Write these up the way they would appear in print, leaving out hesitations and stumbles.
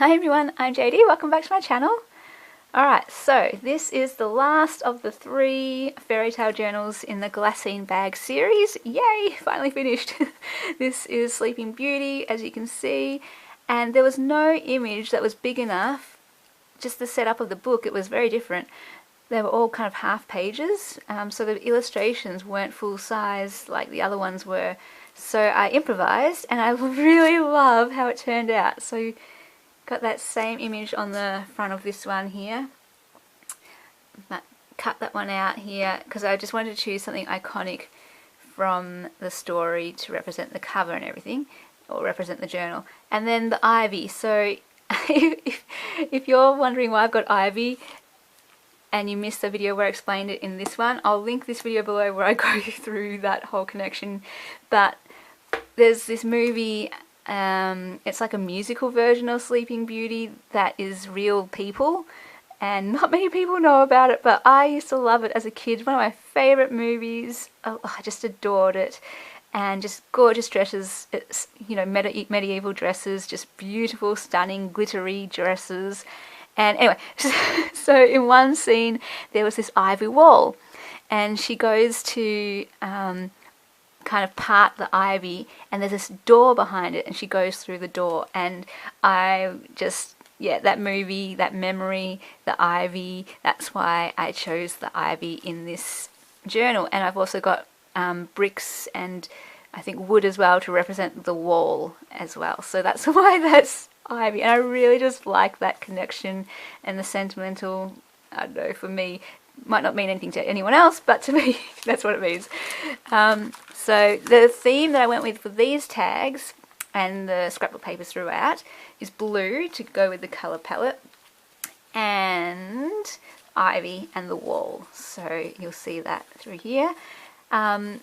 Hi everyone, I'm JD, welcome back to my channel. Alright, so this is the last of the 3 fairy tale journals in the Glassine Bag series. Yay, finally finished. This is Sleeping Beauty, as you can see, and there was no image that was big enough. Just the setup of the book, it was very different. They were all kind of half pages, so the illustrations weren't full size like the other ones were. So I improvised, and I really love how it turned out. So got that same image on the front of this one here. Cut that one out here because I just wanted to choose something iconic from the story to represent the cover and everything, or represent the journal. And then the ivy. So if you're wondering why I've got ivy and you missed the video where I explained it in this one, I'll link this video below where I go through that whole connection. But there's this movie, it's like a musical version of Sleeping Beauty that is real people, and not many people know about it, but I used to love it as a kid. One of my favourite movies. Oh, I just adored it. And just gorgeous dresses, it's, you know, medieval dresses, just beautiful, stunning, glittery dresses. And anyway, so in one scene there was this ivy wall, and she goes to kind of part the ivy, and there's this door behind it, and she goes through the door. And I just, yeah, that movie, that memory, the ivy, that's why I chose the ivy in this journal. And I've also got bricks and I think wood as well to represent the wall as well. So that's why that's ivy. And I really just like that connection and the sentimental, I don't know, for me, might not mean anything to anyone else, but to me, that's what it means. So the theme that I went with for these tags and the scrapbook papers throughout is blue to go with the colour palette, and ivy and the wall. So you'll see that through here.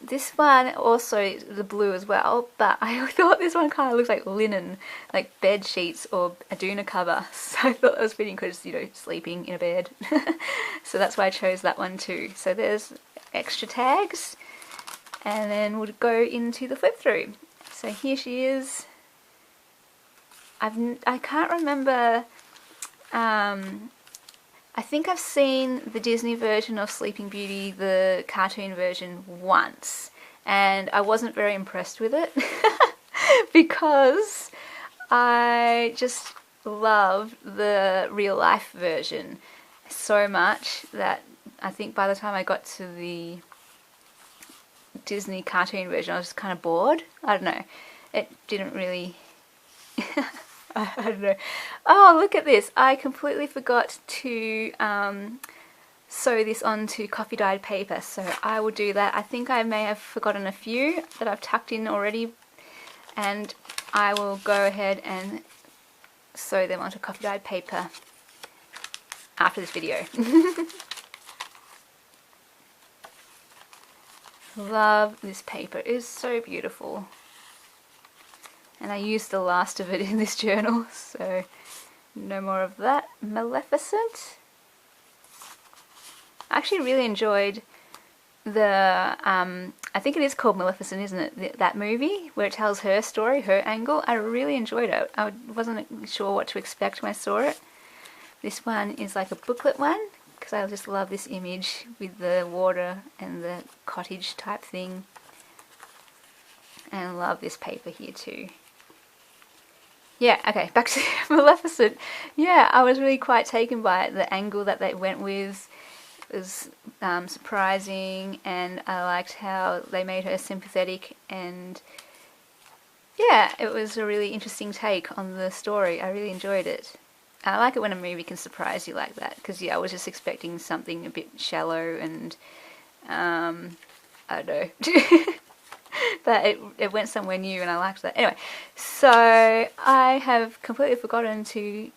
This one also the blue as well, but I thought this one kind of looks like linen, like bed sheets or a doona cover. So I thought that was fitting because, you know, sleeping in a bed. So that's why I chose that one too. So there's extra tags, and then we'll go into the flip through. So here she is. I can't remember. I think I've seen the Disney version of Sleeping Beauty, the cartoon version, once, and I wasn't very impressed with it because I just love the real life version so much that I think by the time I got to the Disney cartoon version, I was kind of bored. I don't know. It didn't really... I don't know. Oh, look at this. I completely forgot to sew this onto coffee dyed paper, so I will do that. I think I may have forgotten a few that I've tucked in already, and I will go ahead and sew them onto coffee dyed paper after this video. Love this paper. It is so beautiful. And I used the last of it in this journal, so no more of that. Maleficent. I actually really enjoyed the, I think it is called Maleficent, isn't it? That movie where it tells her story, her angle. I really enjoyed it. I wasn't sure what to expect when I saw it. This one is like a booklet one, because I just love this image with the water and the cottage type thing. And love this paper here too. Yeah, okay, back to Maleficent. Yeah, I was really quite taken by it. The angle that they went with was surprising, and I liked how they made her sympathetic, and yeah, it was a really interesting take on the story. I really enjoyed it. I like it when a movie can surprise you like that, because yeah, I was just expecting something a bit shallow and I don't know. But it went somewhere new, and I liked that. Anyway, so I have completely forgotten to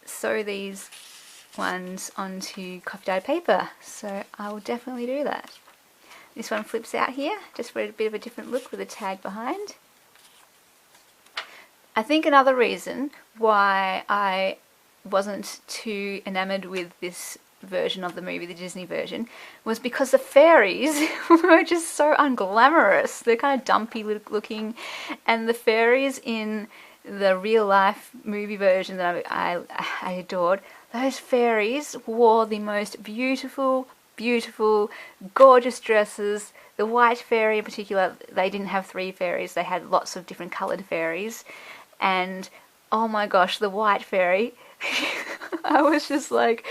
sew these ones onto coffee dyed paper, so I will definitely do that. This one flips out here, just for a bit of a different look with a tag behind. I think another reason why I wasn't too enamoured with this version of the movie, the Disney version, was because the fairies were just so unglamorous. They're kind of dumpy looking, and the fairies in the real life movie version that I adored, those fairies wore the most beautiful, gorgeous dresses. The white fairy in particular, they didn't have 3 fairies, they had lots of different coloured fairies. And oh my gosh, the white fairy, I was just like,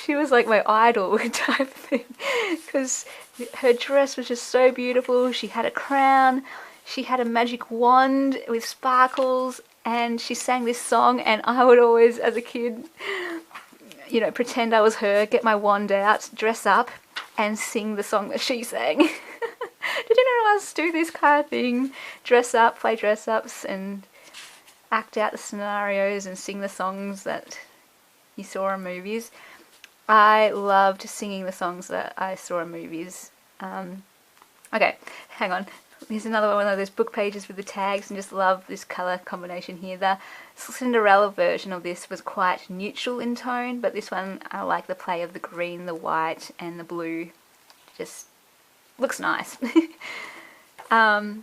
she was like my idol type thing, because her dress was just so beautiful. She had a crown, she had a magic wand with sparkles, and she sang this song, and I would always, as a kid, you know, pretend I was her, get my wand out, dress up, and sing the song that she sang. Did anyone else do this kind of thing? Dress up, play dress-ups, and act out the scenarios and sing the songs that you saw in movies. I loved singing the songs that I saw in movies. Okay, hang on. Here's another one of those book pages with the tags, and just love this colour combination here. The Cinderella version of this was quite neutral in tone, but this one I like the play of the green, the white and the blue. Just looks nice. I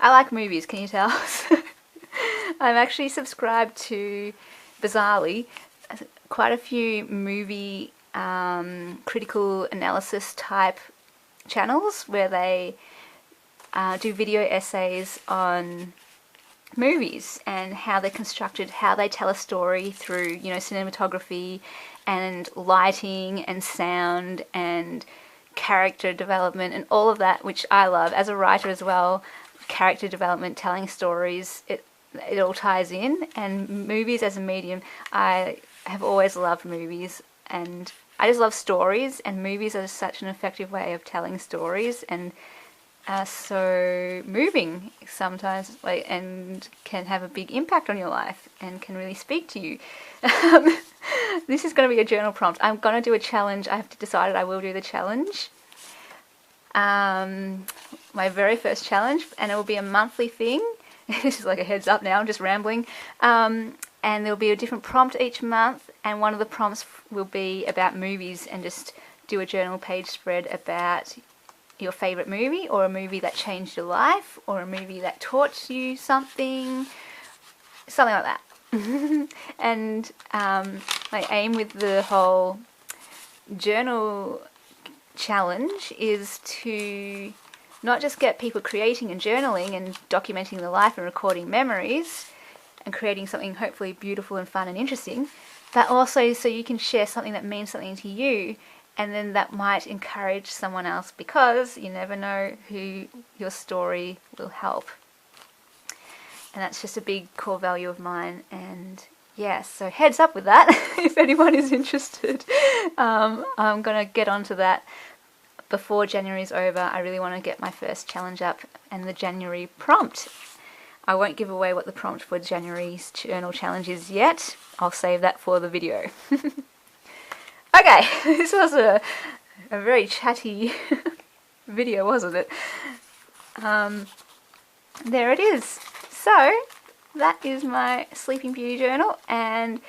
like movies, can you tell? I'm actually subscribed to, bizarrely, quite a few movie critical analysis type channels where they do video essays on movies and how they're constructed, how they tell a story through, you know, cinematography and lighting and sound and character development and all of that, which I love as a writer as well. Character development, telling stories, it all ties in. And movies as a medium, I have always loved movies, and I just love stories, and movies are such an effective way of telling stories, and are so moving sometimes, like, and can have a big impact on your life and can really speak to you. This is going to be a journal prompt. I'm going to do a challenge. I have to decide I will do the challenge. My very first challenge, and it will be a monthly thing. This is like a heads up now, I'm just rambling. And there'll be a different prompt each month, and one of the prompts will be about movies, and just do a journal page spread about your favourite movie, or a movie that changed your life, or a movie that taught you something like that. And my aim with the whole journal challenge is to not just get people creating and journaling and documenting their life and recording memories and creating something hopefully beautiful and fun and interesting, but also so you can share something that means something to you, and then that might encourage someone else, because you never know who your story will help. And that's just a big core value of mine. And yeah, so heads up with that. If anyone is interested, I'm going to get onto that before January's over. I really want to get my first challenge up and the January prompt. I won't give away what the prompt for January's journal challenge is yet. I'll save that for the video. Okay, this was a very chatty video, wasn't it? There it is. So, that is my Sleeping Beauty journal, and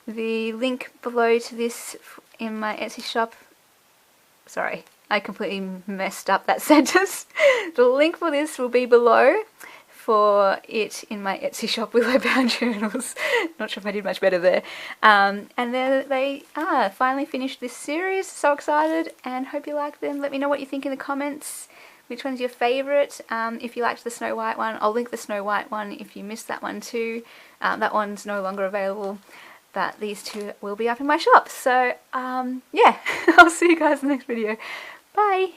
the link below to this in my Etsy shop. Sorry, I completely messed up that sentence. The link for this will be below for it in my Etsy shop, Willow Bound Journals. Not sure if I did much better there. And then they finally finished this series. So excited, and hope you like them. Let me know what you think in the comments. Which one's your favourite? If you liked the Snow White one, I'll link the Snow White one if you missed that one too. That one's no longer available, but these two will be up in my shop. So yeah, I'll see you guys in the next video. Bye!